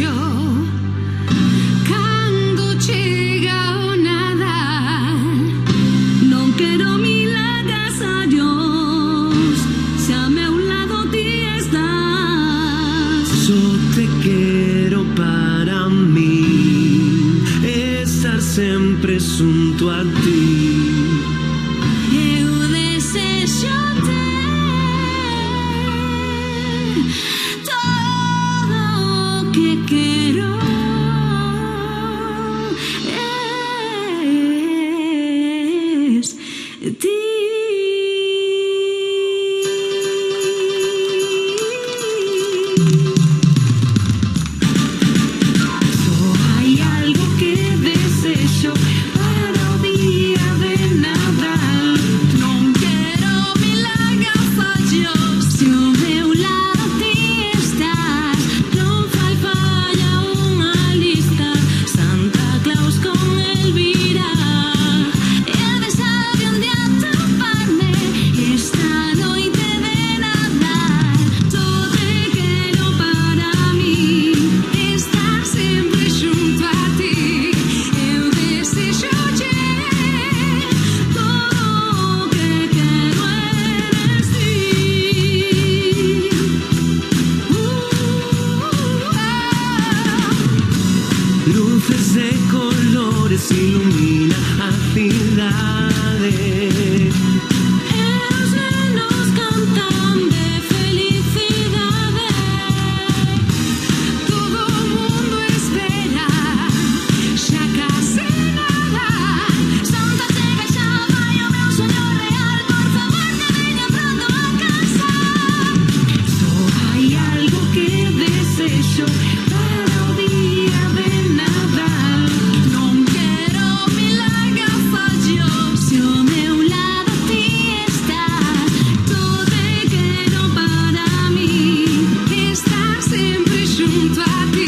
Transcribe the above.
desejo. Cando chega o Nadal, non quero milagres a Dios, se a meu lado ti estás. Yo te quiero para mí, estar siempre junto a ti. Eu desejo-te todo o que quero es ti. Hay algo que desejo para o día de Nadal. Non quero milagres a Dios, se ao meu lado ti estás. Non fai falla unha lista, Santa Claus con Elvira. Eu deseo un día toparme esta noite de Nadal. Todo te quero para mí, estar sempre junto a ti. Eu desejo-te todo o que quero eres ti. Luces de colores ilumina a cidade. Os nenos cantan de felicidade. Todo o mundo espera, xa case nada. Santa chega, xa vai o meu soño real. Por favor, que veña pronto a casa. Só hai algo que desejo para o día de Nadal. Non quero milagres a Dios, se ao meu lado ti estás. Todo te quero para mí, estar sempre junto a ti.